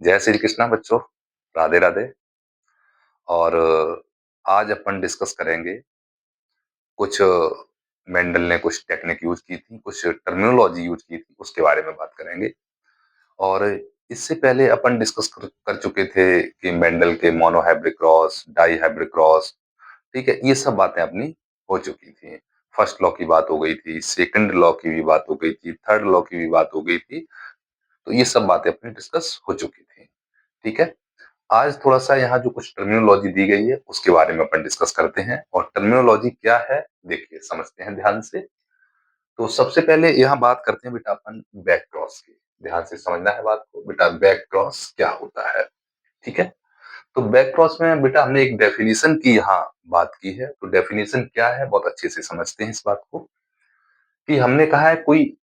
जय श्री कृष्णा बच्चों, राधे राधे। और आज अपन डिस्कस करेंगे कुछ मेंडल ने कुछ टेक्निक यूज की थी, कुछ टर्मिनोलॉजी यूज की थी, उसके बारे में बात करेंगे। और इससे पहले अपन डिस्कस कर चुके थे कि मेंडल के मोनोहाइब्रिड क्रॉस, डाईहाइब्रिड क्रॉस, ठीक है, ये सब बातें अपनी हो चुकी थी। फर्स्ट लॉ की बात हो गई थी, सेकंड लॉ की भी बात हो गई थी, थर्ड लॉ की भी बात हो गई थी। तो ये सब बातें अपनी डिस्कस हो चुकी थी, ठीक है। आज थोड़ा-सा यहाँ जो कुछ टर्मिनोलॉजी दी गई है, उसके बारे में अपन डिस्कस करते हैं। और टर्मिनोलॉजी क्या है, देखिए समझते हैं ध्यान से। तो सबसे पहले यहाँ बात करते हैं बेटा अपन बैक क्रॉस की। ध्यान से समझना है बात को, बेटा बैक क्रॉस क्या होता है, ठीक है? तो बैक क्रॉस में बेटा हमने एक डेफिनिशन की यहाँ बात की है। तो डेफिनिशन क्या है, बहुत अच्छे से समझते हैं इस बात को, कि हमने कहा है कोई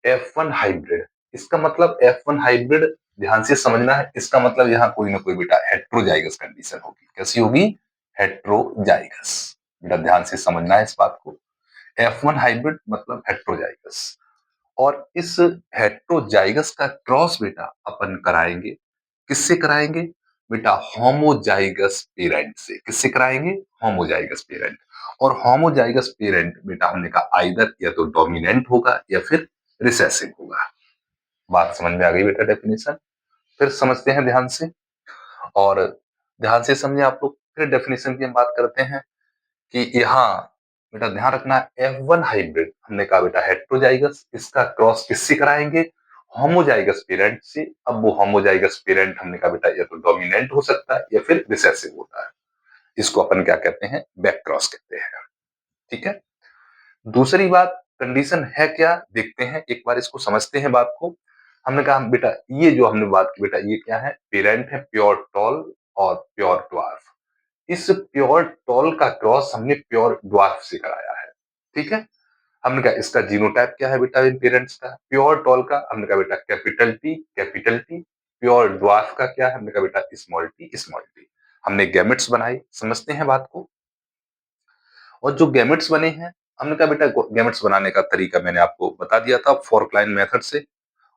F1 हाइब्रिड। इसका मतलब F1 हाइब्रिड ध्यान से समझना है, इसका मतलब यहाँ कोई ना कोई बेटा हेट्रोजाइगस कंडीशन होगी। कैसी होगी? हेट्रोजाइगस। बेटा ध्यान से समझना है इस बात को। F1 हाइब्रिड मतलब हेट्रोजाइगस। और इस हेट्रोजाइगस का क्रॉस बेटा अपन कराएंगे। किससे कराएंगे? बेटा होमोजाइगस पेरेंट से। किससे कराएंगे? Homozygous parent. और होमोजाइगस पेरेंट बेटा हमने कहा आइदर या तो डोमिनेंट होगा या फिर रिसेसिव होगा। बात समझ में आ गई बेटा डेफिनेशन? फिर समझते हैं ध्यान से। और ध्यान से समझे आप लोग। फिर डेफिनेशन की हम बात करते हैं कि यहाँ बेटा ध्यान रखना, F1 हाइब्रिड हमने कहा बेटा हेट्रोजाइगस, इसका क्रॉस किससे कराएंगे? होमोजाइगस पेरेंट से। अब वो होमोजाइगस पेरेंट हमने कहा बेटा या तो डोमिनेंट हो सकता है या फिर रिसेसिव होता है। इसको अपन क्या कहते हैं? बैक क्रॉस कहते हैं, ठीक है। दूसरी बात, कंडीशन है क्या, देखते हैं एक बार, इसको समझते हैं बात को। हमने कहा बेटा ये जो हमने बात की बेटा, ये क्या है? पेरेंट है प्योर टॉल और प्योर ड्वार्फ। इस प्योर टॉल का क्रॉस हमने प्योर ड्वार्फ से कराया है, ठीक है। हमने कहा इसका जीनोटाइप क्या है बेटा इन पेरेंट्स का? प्योर टॉल का हमने कहा बेटा capital T capital T. Pure dwarf का क्या है? हमने कहा बेटा स्मॉल टी स्मॉल टी। हमने गैमेट्स बनाई, समझते हैं बात को। और जो गैमेट्स बने हैं, हमने कहा बेटा गैमेट्स बनाने का तरीका मैंने आपको बता दिया था फोर्क लाइन मेथड से।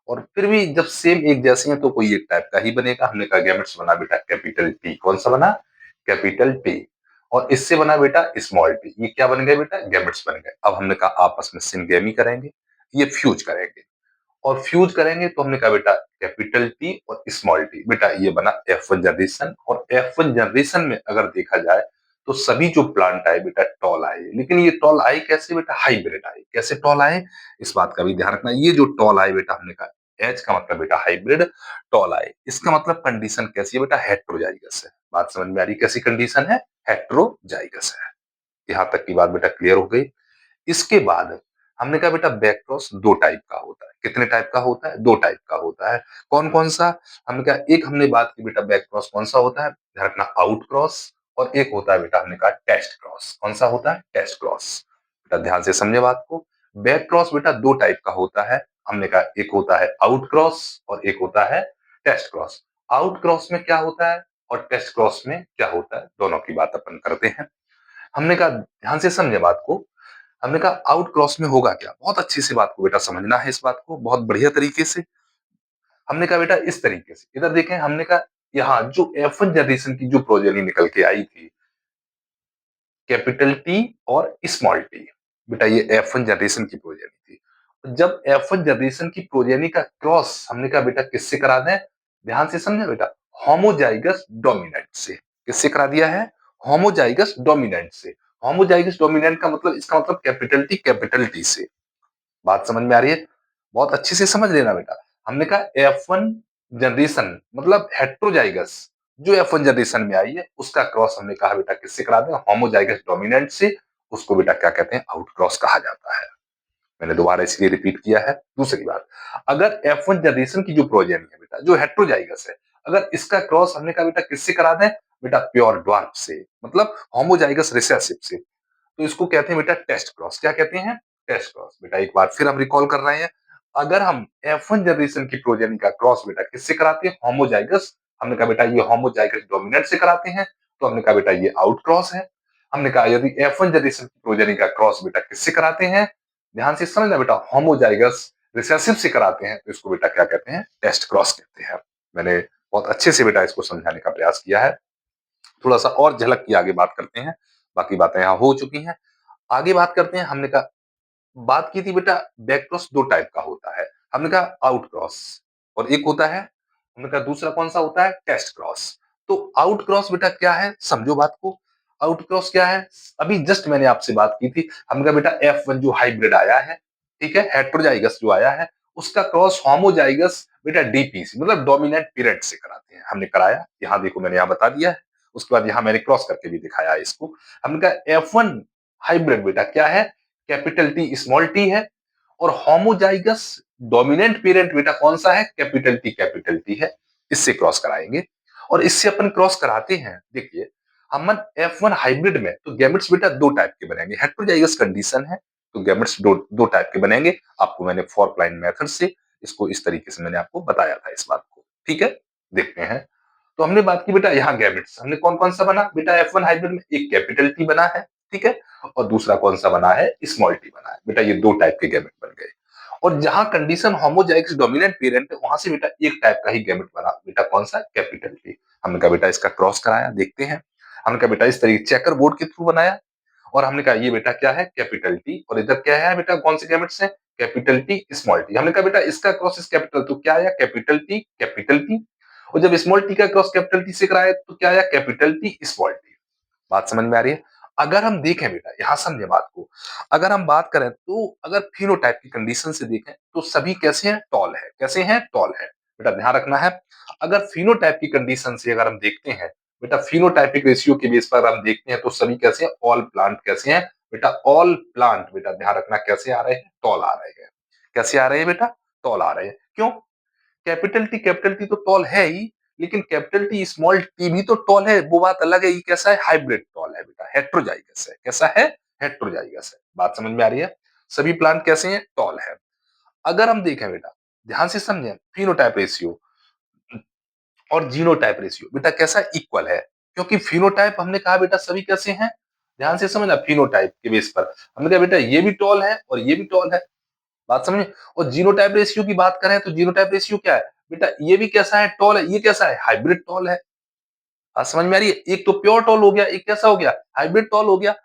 और फिर भी जब सेम एक जैसे हैं तो कोई एक टाइप का ही बनेगा। हमने कहा गैमेट्स बना बेटा कैपिटल टी। कौन सा बना? Capital T. और इससे बना बेटा स्मॉल टी। ये क्या बन गए बेटा? गैमेट्स बन गए। अब हमने कहा आपस में सिनगेमी करेंगे, ये फ्यूज करेंगे। और फ्यूज करेंगे तो हमने कहा बेटा कैपिटल टी और स्मॉल टी। बेटा ये बना F1 जनरेशन। और F1 जनरेशन में अगर देखा जाए तो सभी जो प्लांट आए बेटा टॉल आए। लेकिन ये टॉल आए कैसे बेटा? हाइब्रिड आए। कैसे टॉल आए? इस बात का भी ध्यान रखना। ये जो टॉल आए बेटा, हमने कहा एच का मतलब बेटा हाइब्रिड, टॉल आए। इसका मतलब कंडीशन कैसी है बेटा? हेट्रोजाइगस है। बात समझ में आ रही? कैसी कंडीशन है? हेट्रोजाइगस है। यहां तक की बात बेटा क्लियर हो गई। इसके बाद हमने कहा बेटा बैक क्रॉस दो टाइप का होता है। कितने टाइप का होता है? दो टाइप का होता है। कौन कौन सा? हमने कहा एक हमने बात की बेटा बैक क्रॉस कौन सा होता है, ध्यान रखना, आउट क्रॉस। और एक होता है बेटा हमने कहा टेस्ट क्रॉस। कौन सा होता है? Test cross. बेटा ध्यान से समझे बात को। बैक क्रॉस बेटा दो टाइप का होता है। हमने कहा एक होता है आउट क्रॉस और एक होता है टेस्ट क्रॉस। आउट क्रॉस में क्या होता है और टेस्ट क्रॉस में क्या होता है, दोनों की बात अपन करते हैं। हमने कहा ध्यान से समझे बात को। हमने कहा आउट क्रॉस में होगा क्या, बहुत अच्छी सी बात को बेटा समझना है, इस बात को बहुत बढ़िया तरीके से। हमने कहा बेटा इस तरीके से, इधर देखें, हमने कहा यहाँ जो F1 जनरेशन की जो प्रोजेनी निकल के आई थी, कैपिटल टी और स्मॉल टी, बेटा ये F1 जनरेशन की प्रोजेनी थी। जब F1 जनरेशन की प्रोजेनी का क्रॉस हमने कहा बेटा किससे करा दें, ध्यान से समझे बेटा, होमोजाइगस डोमिनेंट से। किससे करा दिया है? होमोजाइगस डोमिनेंट से। होमोजाइगस डोमिनेंट का मतलब, इसका मतलब कैपिटल टी से। बात समझ में आ रही है? बहुत अच्छे से समझ लेना बेटा। हमने कहा F1 जनरेशन मतलब हेट्रोजाइगस, जो F1 जनरेशन में आई है उसका क्रॉस हमने कहा बेटा किससे करा दें? होमोजाइगस डोमिनेंट से। उसको बेटा क्या कहते हैं? आउट क्रॉस कहा जाता है। मैंने दोबारा इसलिए रिपीट किया है। दूसरी बात, अगर F1 जनरेशन की जो प्रोजेनी है बेटा, जो हेट्रोजाइगस है, अगर इसका क्रॉस हमने कहा बेटा किससे करा दें? बेटा प्योर ड्वार्फ से, मतलब होमोजाइगस रिसेसिव से। तो इसको कहते हैं बेटा टेस्ट क्रॉस। क्या कहते हैं? Test cross. बेटा एक बार फिर हम रिकॉल कर रहे हैं। अगर हम F1 जनरेशन की प्रोजेनी का क्रॉस बेटा किससे कराते हैं? होमोजाइगस। हमने कहा बेटा ये होमोजाइगस डोमिनेंट से कराते हैं, तो हमने कहा बेटा ये आउट क्रॉस है। हमने कहा यदि F1 जनरेशन की प्रोजेनी का क्रॉस बेटा किससे कराते हैं, ध्यान से समझना बेटा, होमोजाइगस रिसेसिव से कराते हैं, तो इसको बेटा क्या कहते हैं? टेस्ट क्रॉस कहते हैं। मैंने बहुत अच्छे से बेटा इसको समझाने का प्रयास किया है। थोड़ा-सा और झलक की आगे बात करते हैं, बाकी बातें यहाँ हो चुकी हैं। आगे बात करते हैं, हमने कहा बात की थी बेटा बैक क्रॉस 2 टाइप का होता है। हमने कहा आउट क्रॉस और एक होता है, हमने कहा दूसरा कौन-सा होता है टेस्ट क्रॉस। तो आउट क्रॉस बेटा क्या है समझो बात को। आउट क्रॉस क्या है? अभी जस्ट मैंने आपसे बात की थी। हमने कहा बेटा F1 जो हाइब्रिड आया है, ठीक है? हेटेरोजाइगस जो आया है, उसका क्रॉस होमोजाइगस बेटा डीपीसी मतलब डोमिनेंट पेरेंट से कराते हैं। हमने कराया, यहाँ देखो मैंने यहाँ बता दिया है। उसके बाद यहाँ मैंने क्रॉस करके भी दिखाया है इसको। हमने कहा F1 हाइब्रिड बेटा क्या है? कैपिटल टी स्मॉल टी है और होमोजाइगस डोमिनेंट पेरेंट बेटा कौन सा है? कैपिटल टी है। इससे क्रॉस कराएंगे और इससे अपन क्रॉस कराते हैं। देखिए हम F1 हाइब्रिड में तो गैमेट्स बेटा दो टाइप के बनेंगे। हेटेरोजाइगस कंडीशन है तो गैमेट्स दो दो टाइप के बनेंगे। आपको मैंने फोर्क लाइन मेथड से इसको इस तरीके से मैंने आपको बताया था इस बात को। ठीक है, देखते हैं। तो हमने बात की बेटा यहाँ गैमेट्स हमने कौन कौन सा बना बेटा F1 हाइब्रिड में एक कैपिटल टी बना है, ठीक है, और दूसरा कौन सा बना है स्मॉल टी बना है। बेटा ये दो टाइप के गैमेट बन गए और जहां कंडीशन होमोजाइगस डोमिनेंट पेरेंट है वहां से बेटा एक टाइप का ही गैमेट बना बेटा कौन सा कैपिटल टी। हमने कहा बेटा इसका क्रॉस कराया, देखते हैं। हमने कहा बेटा इस तरीके चेकर बोर्ड के थ्रू बनाया और हमने कहा ये बेटा क्या है कैपिटल टी और इधर क्या है बेटा कौन से गैमेट्स है कैपिटल टी स्मॉल टी। हमने कहा बेटा इसका क्रॉस इस कैपिटल तो क्या आया कैपिटल टी और जब स्मॉल टी का क्रॉस कैपिटल टी से कराया तो क्या आया कैपिटल टी स्मॉल टी। बात समझ में आ रही है? अगर हम देखें बेटा यहाँ समझे बात को, अगर हम बात करें तो अगर फिनोटाइप की कंडीशन से देखें तो सभी कैसे हैं टॉल है। कैसे हैं टॉल है। बेटा ध्यान रखना है अगर फिनोटाइप की कंडीशन से अगर हम देखते हैं बेटा फिनोटाइपिक रेशियो के बेस पर हम देखते हैं तो सभी कैसे हैं ऑल प्लांट कैसे हैं बेटा ऑल प्लांट बेटा ध्यान रखना कैसे आ रहे हैं टॉल आ रहे हैं। कैसे आ रहे हैं बेटा टॉल आ रहे हैं। क्यों? कैपिटल टी तो टॉल है ही लेकिन कैपिटल टी स्मॉल टी भी तो टॉल है। वो बात अलग है। ये कैसा है हाइब्रिड टॉल है बेटा हेट्रोजाइगस है। कैसा है हेट्रोजाइगस है। बात समझ में आ रही है? सभी प्लांट कैसे हैं टॉल है। अगर हम देखें बेटा ध्यान से समझें फिनोटाइप रेशियो और जीनोटाइप रेशियो बेटा कैसा इक्वल है क्योंकि फिनोटाइप हमने कहा बेटा सभी कैसे हैं ध्यान से समझना फिनोटाइप के बेस पर हमने कहा बेटा ये भी टॉल है और ये भी टॉल है। बात समझे। और जीनोटाइप रेशियो की बात करें तो जीनोटाइप रेशियो क्या है बेटा ये भी कैसा है टॉल है ये कैसा है हाइब्रिड टॉल है। बात समझ में आ रही है? एक तो प्योर टॉल हो गया एक कैसा हो गया हाइब्रिड टॉल हो गया।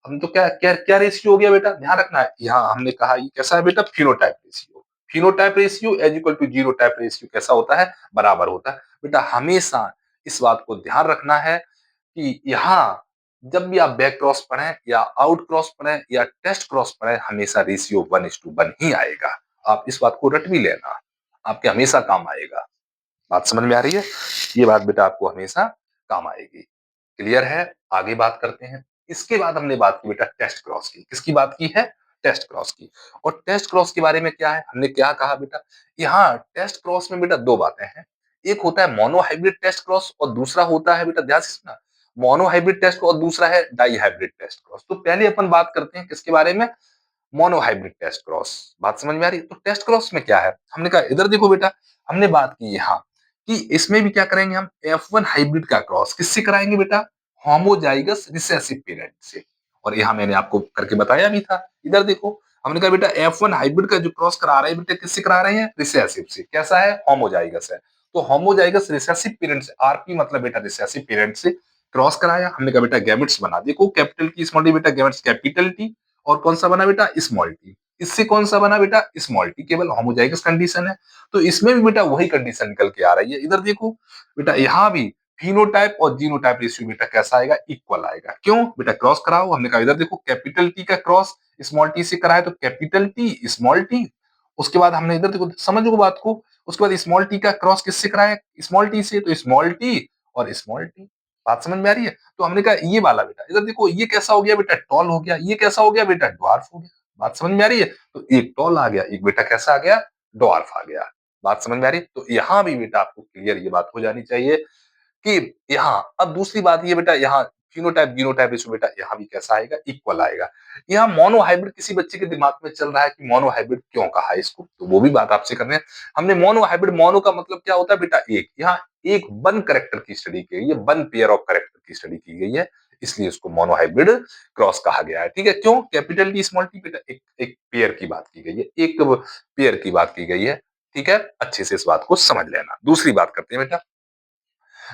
हम तो क्या क्या क्या रेशियो हो गया बेटा ध्यान रखना है यहाँ हमने कहा ये कैसा है बेटा phenotype ratio. Phenotype ratio is equal to genotype ratio कैसा होता है बराबर होता है। बेटा हमेशा इस बात को ध्यान रखना है कि यहाँ जब भी आप बैक क्रॉस पढ़ें या आउट क्रॉस पढ़ें या टेस्ट क्रॉस पढ़ें हमेशा रेशियो 1:1 ही आएगा। आप इस बात को रट भी लेना आपके हमेशा काम आएगा। बात समझ में आ रही है? ये बात बेटा आपको हमेशा काम आएगी। क्लियर है? आगे बात करते हैं। इसके बाद हमने बात की बेटा टेस्ट क्रॉस की। किसकी बात की है? टेस्ट क्रॉस की। और टेस्ट क्रॉस के बारे में क्या है? हमने क्या कहा बेटा? यहाँ टेस्ट क्रॉस में बेटा दो बातें हैं। एक होता है मोनो हाइब्रिड टेस्ट क्रॉस और दूसरा होता है बेटा ध्यान से सुनना मोनो हाइब्रिड टेस्ट और दूसरा है डाई हाइब्रिड टेस्ट क्रॉस। तो पहले अपन बात करते हैं किसके बारे में? Monohybrid test cross. बात समझ में आ रही है? तो टेस्ट क्रॉस में क्या है? हमने कहा इधर देखो बेटा हमने बात की यहाँ कि इसमें भी क्या करेंगे हम F1 हाइब्रिड का क्रॉस किससे कराएंगे बेटा होमोजाइगस रिसेसिव पेरेंट से। और यहाँ मैंने आपको करके बताया भी था। इधर देखो हमने कहा बेटा F1 हाइब्रिड का जो क्रॉस करा रहे हैं बेटा किससे करा रहे हैं रिसेसिव से। कैसा है होमोजाइगस है। तो होमोजाइगस रिसेसिव पेरेंट से आरपी मतलब बेटा रिसेसिव पेरेंट से क्रॉस कराया। हमने कहा बेटा गैमेट्स बना देखो कैपिटल टी स्मॉल टी बेटा गैमेट्स कैपिटल टी और कौन सा बना बेटा स्मॉल टी। इससे कौन सा बना बेटा स्मॉल टी केवल होमोजाइगस कंडीशन है। तो इसमें भी बेटा वही कंडीशन निकल के आ रही है। इधर देखो बेटा यहाँ भी फिनोटाइप और जीनोटाइप रेशियो बेटा कैसा आएगा इक्वल आएगा। क्यों बेटा क्रॉस कराओ। हमने कहा इधर देखो कैपिटल टी का क्रॉस स्मॉल टी से कराया तो कैपिटल टी स्मॉल टी। उसके बाद हमने इधर देखो समझो बात को उसके बाद स्मॉल टी का क्रॉस किससे कराया स्मॉल टी से तो स्मॉल टी और स्मॉल टी। बात समझ में आ रही है? तो हमने कहा ये वाला बेटा इधर देखो ये कैसा हो गया बेटा टॉल हो गया ये कैसा हो गया बेटा ड्वार्फ हो गया। बात समझ में आ रही है? तो एक टॉल आ गया एक बेटा कैसा आ गया ड्वार्फ आ गया। बात समझ में आ रही है? तो यहाँ भी बेटा आपको क्लियर ये बात हो जानी चाहिए कि यहाँ अब दूसरी बात ये बेटा यहाँ फिनोटाइप जीनोटाइप रेशियो बेटा यहाँ भी कैसा आएगा इक्वल आएगा। यहाँ मोनो हाइब्रिड किसी बच्चे के दिमाग में चल रहा है कि मोनो हाइब्रिड क्यों कहा है इसको तो वो भी बात आपसे करनी है। हमने मोनो हाइब्रिड मोनो का मतलब क्या होता है बेटा एक यहाँ एक वन करेक्टर की स्टडी की गई है वन पेयर ऑफ करेक्टर की स्टडी की गई है इसलिए उसको मोनो हाइब्रिड क्रॉस कहा गया है। ठीक है क्यों कैपिटल टी स्मॉल टी बेटा एक एक पेयर की बात की गई है एक पेयर की बात की गई है। ठीक है अच्छे से इस बात को समझ लेना। दूसरी बात करते हैं बेटा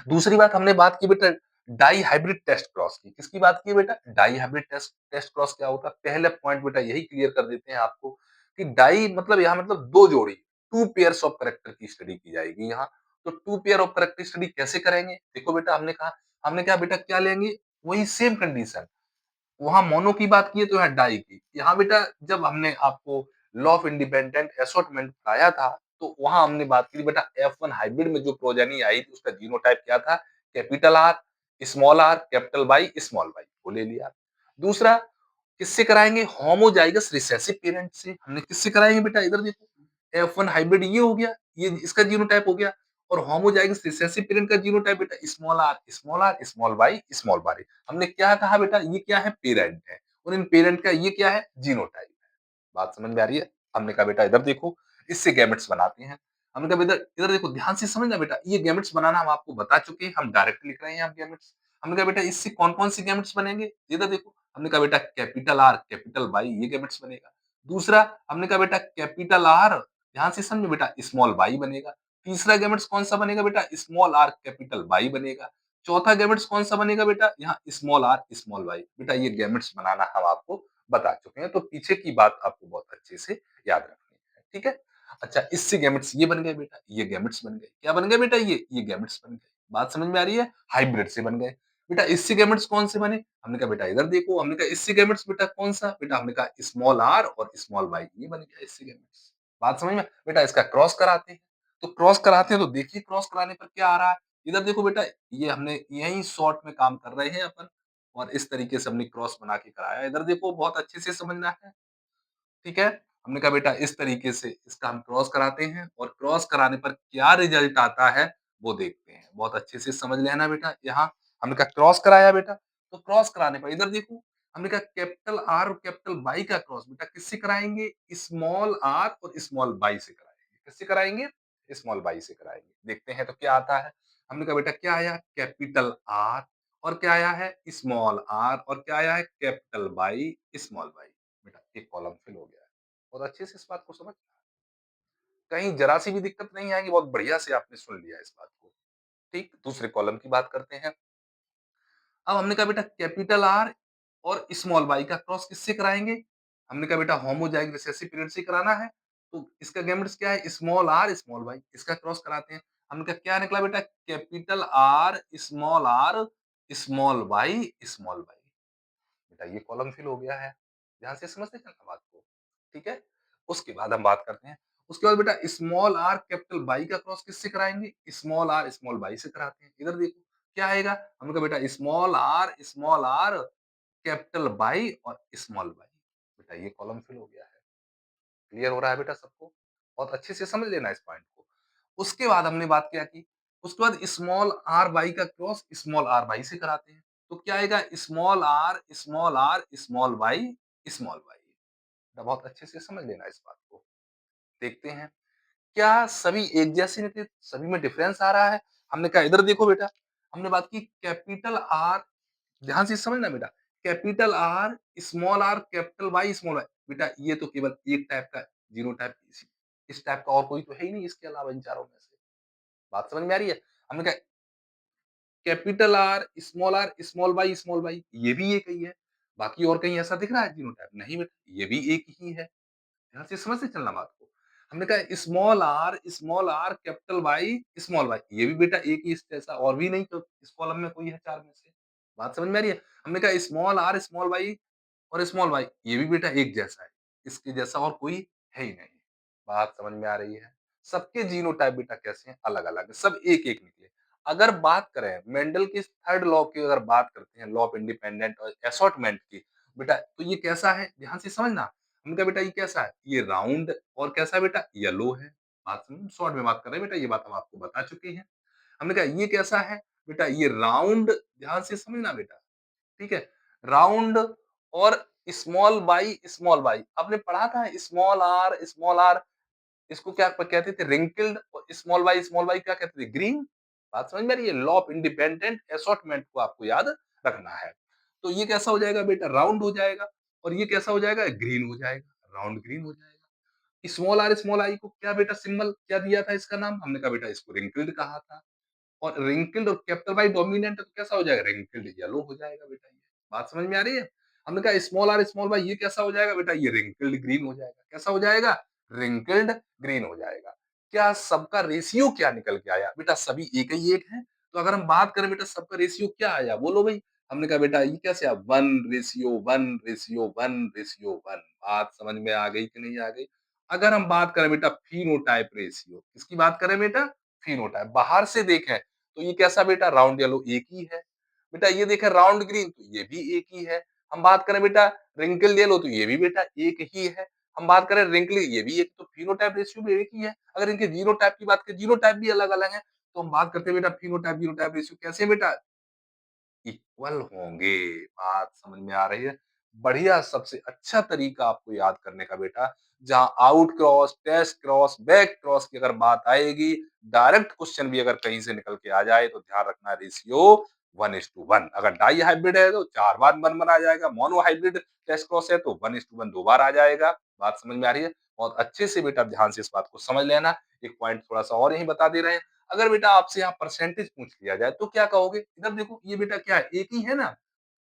दूसरी बात हमने बात की बेटा डाई हाइब्रिड टेस्ट क्रॉस की। किसकी बात की है बेटा? Dihybrid test test cross क्या होता है? पहले पॉइंट बेटा यही क्लियर कर देते हैं आपको कि डाई मतलब यहाँ मतलब 2 जोड़ी, 2 पेयर्स ऑफ कैरेक्टर की स्टडी की जाएगी यहाँ। तो 2 पेयर ऑफ कैरेक्टर स्टडी कैसे करेंगे? देखो बेटा हमने कहा बेटा क्या लेंगे? वही सेम कंडीशन। वहाँ मोनो की बात की है तो यहाँ डाई की। यहाँ बेटा जब हमने आपको लॉ ऑफ इंडिपेंडेंट असॉर्टमेंट पढ़ाया था, तो वहाँ हमने बात की थी बेटा F1 हाइब्रिड में जो प्रोजेनी आई थी उसका जीनोटाइप क्या था? Capital R, small R, capital Y, small Y वो ले लिया। दूसरा किससे कराएँगे? होमोजाइगस रिसेसिव पेरेंट से। हमने किससे कराएँगे बेटा? इधर देखो F1 हाइब्रिड ये हो गया, ये इसका जीनोटाइप हो गया और होमोजाइगस रिसेसिव पेरेंट का जीनोटाइप बेटा small R, small Y, small Y. हमने क्या कहा बेटा? ये क्या है? पेरेंट है और इन पेरेंट का ये क्या है? जीनोटाइप है। बात समझ में आ रही है? हमने कहा बेटा इधर देखो, इससे गैमेट्स बनाते हैं। हमने कहा इधर इधर देखो ध्यान से समझना बेटा, ये गैमेट्स बनाना हम आपको बता चुके हैं, हम डायरेक्ट लिख रहे हैं यहाँ गैमेट्स। हमने कहा बेटा इससे कौन-कौन से गैमेट्स बनेंगे? इधर देखो, हमने कहा बेटा कैपिटल आर, कैपिटल वाई ये गैमेट्स बनेगा। दूसरा हमने कहा बेटा कैपिटल आर, ध्यान से समझो बेटा स्मॉल वाई बनेगा। तीसरा गैमेट्स कौन-सा बनेगा बेटा? स्मॉल आर, कैपिटल वाई बनेगा। चौथा गैमेट्स कौन-सा बनेगा बेटा? यहाँ स्मॉल आर, स्मॉल वाई। बेटा ये गैमेट्स बनाना हम आपको बता चुके हैं, तो पीछे की बात आपको बहुत अच्छे से याद रखनी है, ठीक है? अच्छा इससे गैमेट्स ये बन गए बेटा, ये गैमेट्स बन गए। क्या बन गए बेटा ये गैमेट्स बन गए। बात समझ में आ रही है? हाइब्रिड से बन गए। बेटा इससे गैमेट्स कौन से बने? हमने कहा बेटा इधर देखो, हमने कहा इससे गैमेट्स बेटा कौन-सा? बेटा हमने कहा स्मॉल आर और स्मॉल वाई ये बन गया इससे गैमेट्स। बात समझ में? बेटा इसका क्रॉस कराते हैं, तो क्रॉस कराते हैं तो देखिए क्रॉस कराने पर क्या आ रहा है? इधर देखो बेटा ये हमने यही शॉर्ट में काम कर रहे हैं अपन और इस तरीके से हमने क्रॉस बना के कराया। इधर देखो बहुत अच्छे से समझना है। ठीक है? हमने कहा बेटा इस तरीके से इसका हम क्रॉस कराते हैं और क्रॉस कराने पर क्या रिजल्ट आता है, वो देखते हैं। बहुत अच्छे से समझ लेना बेटा यहाँ हमने कहा क्रॉस कराया बेटा, तो क्रॉस कराने पर इधर देखो हमने कहा कैपिटल आर और कैपिटल वाई का क्रॉस बेटा किससे कराएँगे? स्मॉल आर और स्मॉल वाई से कराएँगे। किससे कराएँगे? स्मॉल वाई से कराएँगे। देखते हैं तो क्या आता है? हमने कहा बेटा क्या आया? कैपिटल आर और क्या आया है? स्मॉल आर और क्या आया है? Capital Y, small Y. बेटा एक कॉलम फिल हो गया है। बहुत अच्छे से इस बात को समझ कहीं ज़रा-सी भी दिक्कत नहीं आएगी, बहुत बढ़िया से आपने सुन लिया इस बात को। ठीक, दूसरे कॉलम की बात करते हैं। अब हमने कहा बेटा कैपिटल आर और स्मॉल वाई का क्रॉस किससे कराएँगे? हमने कहा बेटा होमोजाइगस रिसेसिव पीरियड से कराना है, तो इसका गैमेट्स क्या है? स्मॉल आर, स्मॉल वाई इसका क्रॉस कराते हैं। हमने कहा क्या निकला बेटा? Capital R, small Y, small Y. बेटा ये कॉलम फिल हो गया है। ध्यान से समझते चलना बात को, ठीक है? उसके बाद हम बात करते हैं। उसके बाद बेटा स्मॉल आर कैपिटल वाई का क्रॉस किससे कराएँगे? स्मॉल आर स्मॉल वाई से कराते हैं। इधर देखो क्या आएगा? हमने कहा बेटा स्मॉल आर कैपिटल वाई और स्मॉल वाई। बेटा ये कॉलम फिल हो गया है। क्लियर हो रहा है बेटा सबको? बहुत अच्छे से समझ लेना इस पॉइंट को। उसके बाद हमने बात क्या की? उसके बाद स्मॉल आर वाई का क्रॉस स्मॉल आर वाई से कराते हैं। तो क्या आएगा? Small R, small Y, small Y. बेटा बहुत अच्छे से समझ लेना इस बात को। देखते हैं, क्या सभी एक जैसे निकले? सभी में डिफरेंस आ रहा है? हमने कहा इधर देखो बेटा, हमने बात की कैपिटल आर ध्यान से समझना बेटा, capital R, small R, capital Y, small Y. बेटा ये तो केवल एक टाइप का जीनोटाइप इस टाइप का और कोई तो है ही नहीं इसके अलावा इन चारों में से। बात समझ में आ रही है? हमने कहा कैपिटल आर, स्मॉल वाई ये भी एक ही है। बाकी और कहीं ऐसा दिख रहा है जीनोटाइप? नहीं बेटा, ये भी एक ही है। ध्यान से समझते चलना बात को। हमने कहा small R, capital Y, small Y ये भी बेटा एक ही इस जैसा और भी नहीं तो इस कॉलम में कोई है 4 में से। बात समझ में आ रही है? हमने कहा स्मॉल आर, स्मॉल वाई और स्मॉल वाई ये भी बेटा एक जैसा है। इसके जैसा और कोई है ही नहीं। बात समझ में आ रही है? सबके जीनोटाइप बेटा कैसे हैं? अलग-अलग है। सब एक-एक निकले। अगर बात करें मेंडल के थर्ड लॉ की अगर बात करते हैं, लॉ ऑफ इंडिपेंडेंट और असॉर्टमेंट की, बेटा तो ये कैसा है? ध्यान से समझना। हमने कहा बेटा ये कैसा है? ये राउंड और कैसा है बेटा? येलो है। बात समझ शॉर्ट में बात कर रहे हैं बेटा, ये बात हम आपको बता चुके हैं। हमने कहा ये कैसा है? बेटा ये राउंड ध्यान से समझना बेटा। ठीक है? राउंड और स्मॉल वाई आपने पढ़ा था स्मॉल आर इसको क्या कहते थे रिंकल्ड और स्मॉल वाई क्या कहते थे ग्रीन। बात समझ में आ रही है? लॉ ऑफ इंडिपेंडेंट असॉर्टमेंट को आपको याद रखना है। तो ये कैसा हो जाएगा बेटा? राउंड हो जाएगा और ये कैसा हो जाएगा? ग्रीन हो जाएगा, राउंड ग्रीन हो जाएगा। स्मॉल आई को क्या बेटा सिंबल क्या दिया था इसका नाम? हमने कहा बेटा इसको रिंकल्ड कहा था। और रिंकल्ड और कैपिटल वाई डोमिनेंट है तो कैसा हो जाएगा? रिंकल्ड येलो हो जाएगा बेटा ये। बात समझ में आ रही है? हमने कहा स्मॉल आर, स्मॉल वाई ये कैसा हो जाएगा बेटा? ये रिंकल्ड ग्रीन हो जाएगा। कैसा हो जाएगा? रिंकल्ड ग्रीन हो जाएगा। क्या सबका रेशियो क्या निकल के आया? बेटा सभी एक ही एक हैं। तो अगर हम बात करें बेटा सबका रेशियो क्या आया? बोलो भई। हमने कहा बेटा ये कैसे आया? 1:1:1:1 बात समझ में आ गई कि नहीं आ गई? अगर हम बात करें बेटा फिनोटाइप रेशियो, किसकी बात करें बेटा? फिनोटाइप। बाहर से देखें तो ये कैसा बेटा? राउंड येलो एक ही है। बेटा ये देखें राउंड ग्रीन तो ये भी एक ही है। हम बात करें बेटा रिंकल येलो तो ये भी बेटा एक ही है। हम बात करें रिंकल ये भी एक, तो फिनोटाइप रेशियो भी एक ही है। अगर इनके जीनोटाइप की बात करें, जीनोटाइप भी अलग-अलग है। तो हम बात करते हैं बेटा फिनोटाइप जीनोटाइप रेशियो कैसे बेटा? इक्वल होंगे। बात समझ में आ रही है? बढ़िया सबसे अच्छा तरीका आपको याद करने का बेटा, जहाँ out cross, test cross, back cross की अगर बात आएगी, डायरेक्ट क्वेश्चन भी अगर कहीं से निकल के आ जाए तो ध्यान रखना रेशियो 1:1। अगर डाई हाइब्रिड है तो 4 बार 1:1 आ जाएगा, मोनो हाइब्रिड टेस्ट क्रॉस है तो 1:1 2 बार आ जाएगा। बात समझ में आ रही है? बहुत अच्छे से बेटा ध्यान से इस बात को समझ लेना। एक पॉइंट थोड़ा-सा और यहीं बता दे रहे हैं, अगर बेटा आपसे यहाँ परसेंटेज पूछ लिया जाए तो क्या कहोगे? इधर देखो ये बेटा क्या है? एक ही है ना?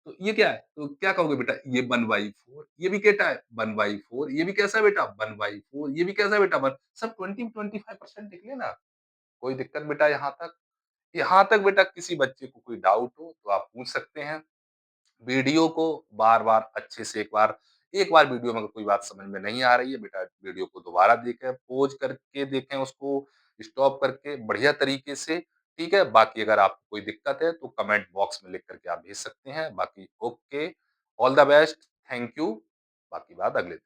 तो ये क्या है? तो क्या कहोगे बेटा? ये 1/4 ये भी कैसा है? 1/4 ये भी कैसा है बेटा? 1/4 ये भी कैसा है बेटा? 1 सब 20-25% निकले ना? कोई दिक्कत बेटा यहाँ तक? यहाँ तक बेटा किसी बच्चे को कोई डाउट हो तो आप पूछ सकते हैं। वीडियो को बार-बार अच्छे से एक बार वीडियो में अगर कोई बात समझ में नहीं आ रही है, बेटा वीडियो को दोबारा देखें, पॉज़ करके देखें उसको, स्टॉप करके बढ़िया तरीके से, ठीक है? बाकी अगर आपको कोई दिक्कत है तो कमेंट बॉक्स में लिख कर के आप भेज सकते हैं। बाकी okay, all the best, thank you, बाकी बात अगले दिन।